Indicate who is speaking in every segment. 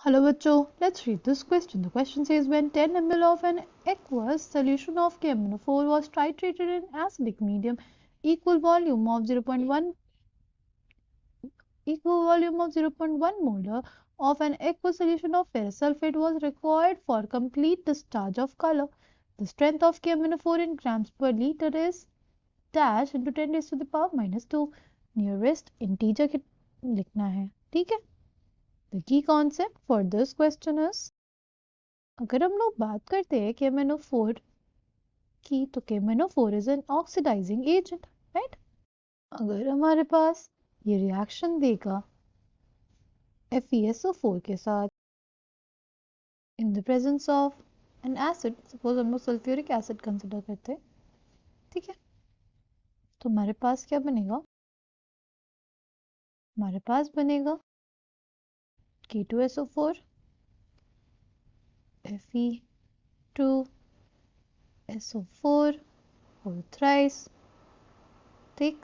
Speaker 1: Hello बच्चों, let's read this question. The question says when 10 ml of an aqueous solution of KMnO4 was titrated in acidic medium, equal volume of 0.1 molar of an aqueous solution of ferrous sulfate was required for complete discharge of color. The strength of KMnO4 in grams per liter is dash into 10 raised to the power minus 2. Nearest integer लिखना है, ठीक है? The key concept for this question is अगर हम लोग बात करते हैं KMnO4 की तो KMnO4 is an oxidising agent, right? अगर हमारे पास ये रिएक्शन देगा FeSO4 के साथ in the presence of an acid, suppose हम लोग सल्फ्यूरिक एसिड कंसिडर करते हैं, ठीक है? तो हमारे पास क्या बनेगा? हमारे पास बनेगा K2SO4 Fe2SO4 होल थ्राइस, ठीक?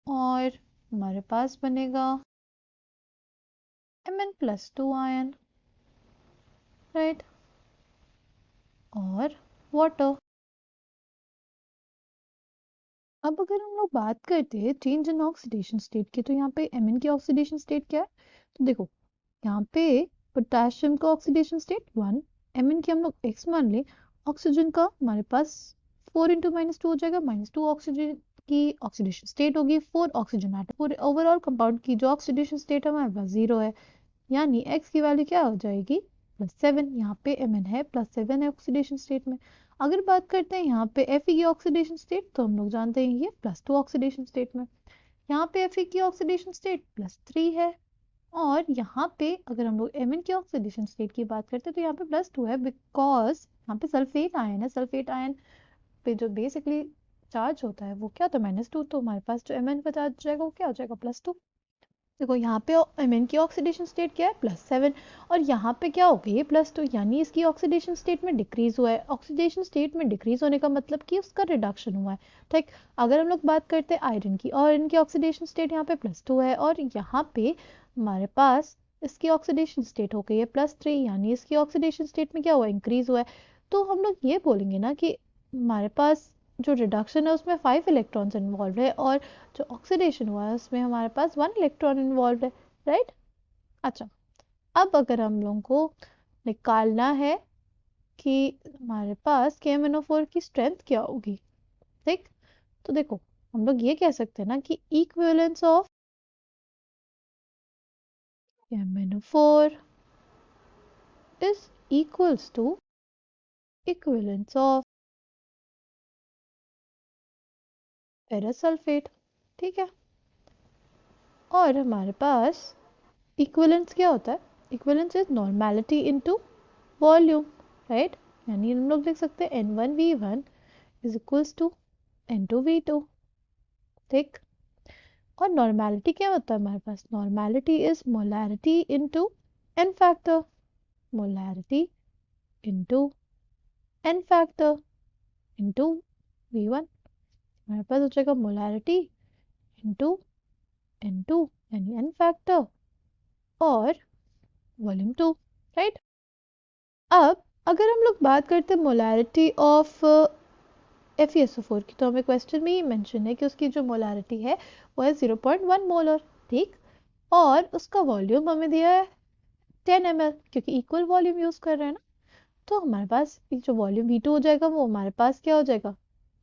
Speaker 1: और हमारे पास बनेगा Mn+2 आयन, राइट? और वाटर। अब अगर हम लोग बात करते हैं चेंज इन ऑक्सीडेशन स्टेट की, तो यहाँ पे Mn की ऑक्सीडेशन स्टेट क्या है? तो देखो यहाँ पे पोटेशियम का ऑक्सीडेशन स्टेट 1, Mn की हम लोग x मान ले, ऑक्सीजन का हमारे पास 4 इंटू -2 हो जाएगा, -2 ऑक्सीजन की ऑक्सीडेशन स्टेट होगी, 4 ऑक्सीजन एटम, पूरे ओवरऑल कंपाउंड की जो ऑक्सीडेशन स्टेट है हमारे पास 0 है, यानी x की वैल्यू क्या हो जाएगी? +7। यहाँ पे Mn है +7 है ऑक्सीडेशन स्टेट में। अगर बात करते हैं यहाँ पे Fe की ऑक्सीडेशन स्टेट, तो हम लोग जानते हैं ये +2 ऑक्सीडेशन स्टेट में। यहाँ पे Fe की ऑक्सीडेशन स्टेट +3 है, और यहाँ पे अगर हम लोग Mn की ऑक्सीडेशन स्टेट की बात करते हैं तो यहाँ पे +2 है, बिकॉज यहाँ पे सल्फेट आयन है। सल्फेट आयन पे जो बेसिकली चार्ज होता है वो क्या होता है? -2। तो हमारे पास जो Mn का चार्ज जाएगा वो क्या हो जाएगा? +2। देखो यहाँ पे Mn की ऑक्सीडेशन स्टेट क्या है? +7, और यहाँ पे क्या हो गई? ये +2, यानी इसकी ऑक्सीडेशन स्टेट में डिक्रीज हुआ है। ऑक्सीडेशन स्टेट में डिक्रीज होने का मतलब कि उसका रिडक्शन हुआ है, ठीक? अगर हम लोग बात करते हैं आयरन की, और इनकी ऑक्सीडेशन स्टेट यहाँ पे +2 है, और यहाँ पे हमारे पास इसकी ऑक्सीडेशन स्टेट हो गई है +3, यानी इसकी ऑक्सीडेशन स्टेट में क्या हुआ? इंक्रीज हुआ है। तो हम लोग ये बोलेंगे ना कि हमारे पास जो रिडक्शन है उसमें 5 इलेक्ट्रॉन्स इन्वॉल्व है, और जो ऑक्सीडेशन हुआ है उसमें हमारे पास 1 इलेक्ट्रॉन इन्वॉल्व है, राइट? अच्छा, अब अगर हम लोगों को निकालना है कि हमारे पास KMnO4 की स्ट्रेंथ क्या होगी, ठीक? तो देखो हम लोग ये कह सकते हैं ना कि equivalence of KMnO4 is equals to equivalence of ferrous sulphate, ठीक है? और हमारे पास इक्विवेलेंस क्या होता है? Equivalence is normality into volume, right? यानी हम लोग लिख सकते हैं N1V1 is equals to N2V2, ठीक? और नॉर्मेलिटी क्या होता है हमारे पास? Normality is molarity into n factor, molarity into n factor into V1। हमारे पास हो जाएगा मोलैरिटी इनटू N2 यानी n फैक्टर और वॉल्यूम 2, राइट? अब अगर हम लोग बात करते हैं मोलैरिटी ऑफ FeSO4 की, तो हमें क्वेश्चन में ही मेंशन है कि उसकी जो मोलैरिटी है वो है 0.1 मोलर, ठीक? और उसका वॉल्यूम हमें दिया है 10 ml, क्योंकि इक्वल वॉल्यूम यूज कर रहे हैं ना। तो हमारे पास जो वॉल्यूम V2 हो जाएगा वो हमारे पास क्या हो जाएगा?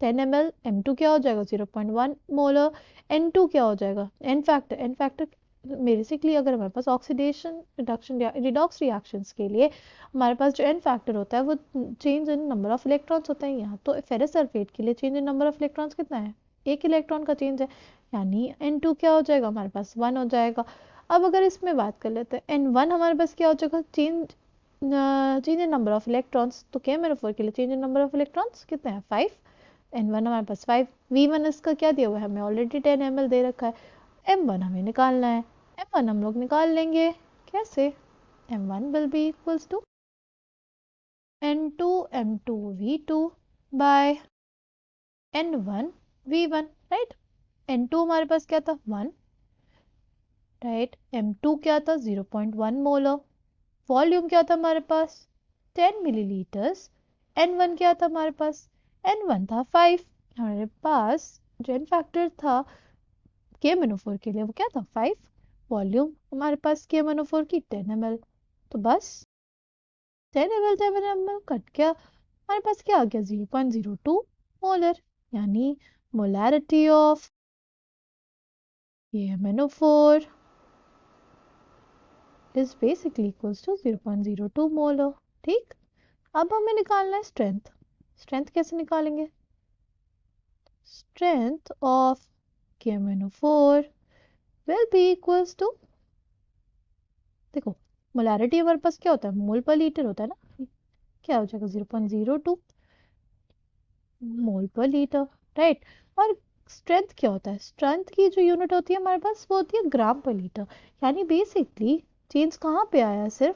Speaker 1: 10 ml। M2 क्या हो जाएगा? 0.1 मोलर। N2 क्या हो जाएगा? एन फैक्टर बेसिकली अगर हमारे पास ऑक्सीडेशन रिडक्शन रिडॉक्स रिएक्शंस के लिए हमारे पास जो एन फैक्टर होता है वो change in number of electrons होता है। यहाँ तो फेरस सल्फेट के लिए change in number of electrons कितना है? 1 इलेक्ट्रॉन का चेंज है, यानी N2 क्या हो जाएगा? हमारे पास 1 हो जाएगा। अब अगर इसमें बात कर लेते हैं N1 हमारे पास क्या हो जाएगा? Change in number of electrons. तो KMnO4 के लिए change in number of electrons कितने हैं? 5। N1 हमारे पास 5। V1 इसका क्या दिया हुआ है? हमें ऑलरेडी 10 ml दे रखा है। M1 हमें निकालना है। M1 हम लोग निकाल लेंगे, कैसे? M1 will be equals to N2 M2 V2 by N1 V1, right? N2 हमारे पास क्या था? 1, राइट? M2 क्या था? 0.1 मोलर, वॉल्यूम क्या था हमारे पास 10 मिलीलीटर्स, N1 क्या था हमारे पास N1 था 5, हमारे पास जो एन फैक्टर था KMnO4 के लिए वो क्या था 5, वॉल्यूम हमारे पास KMnO4 की 10 ml, तो बस 10 ml 10 ml कट गया, हमारे पास क्या आ गया 0.02 मोलर, यानी molarity of KMnO4 is basically equals to 0.02 molar. ठीक, अब हमें निकालना है स्ट्रेंथ। स्ट्रेंथ कैसे निकालेंगे? Strength of KMnO4 will be equals to, देखो मोलैरिटी हमारे पास क्या होता है मोल पर लीटर होता है ना, क्या हो जाएगा 0.02 मोल पर लीटर, राइट। और स्ट्रेंथ क्या होता है, स्ट्रेंथ की जो यूनिट होती है हमारे पास वो होती है ग्राम पर लीटर, यानी बेसिकली चेंज कहाँ पे आया, सिर्फ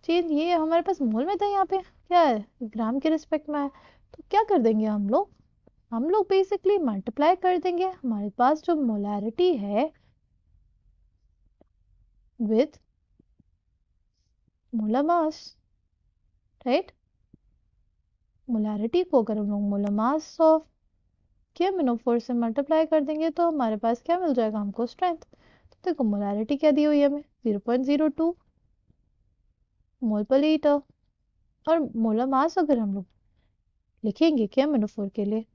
Speaker 1: चेंज ये हमारे पास मोल में था, यहाँ पे क्या है ग्राम के रिस्पेक्ट में है, तो क्या कर देंगे हम लोग बेसिकली मल्टीप्लाई कर देंगे हमारे पास जो मोलैरिटी है with molar mass, right. Molarity को अगर हम लोग मोलर मास ऑफ KMnO4 से मल्टीप्लाई कर देंगे तो हमारे पास क्या मिल जाएगा हमको स्ट्रेंथ, तो देखो मोलैरिटी क्या दी हुई है हमें 0.02 मोल पर लीटर, और मोलर मास अगर हम लोग लिखेंगे KMnO4 के लिए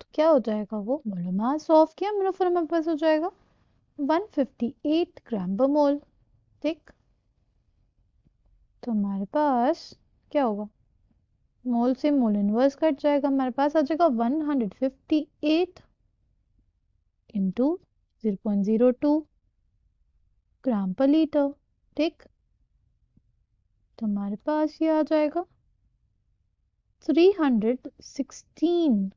Speaker 1: तो क्या हो जाएगा, वो मोलर मास ऑफ KMnO4 हमारे पास हो जाएगा 158 ग्राम पर मोल। ठीक, तो हमारे पास क्या होगा, मोल से मोल इनवर्स कट जाएगा, हमारे पास आ जाएगा 158 इंटू 0.02 ग्राम पर लीटर। ठीक, तो हमारे पास ये आ जाएगा 316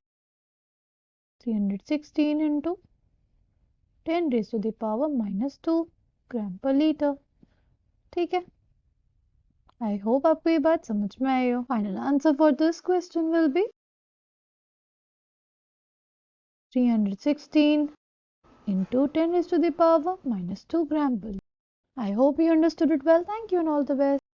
Speaker 1: into 10 raise to the power -2 gram per litre. ठीक है, आई होप आपको ये बात समझ में आई हो। Final answer for this question will be 316 into 10 raised to the power -2 gram per liter. I hope you understood it well. Thank you and all the best.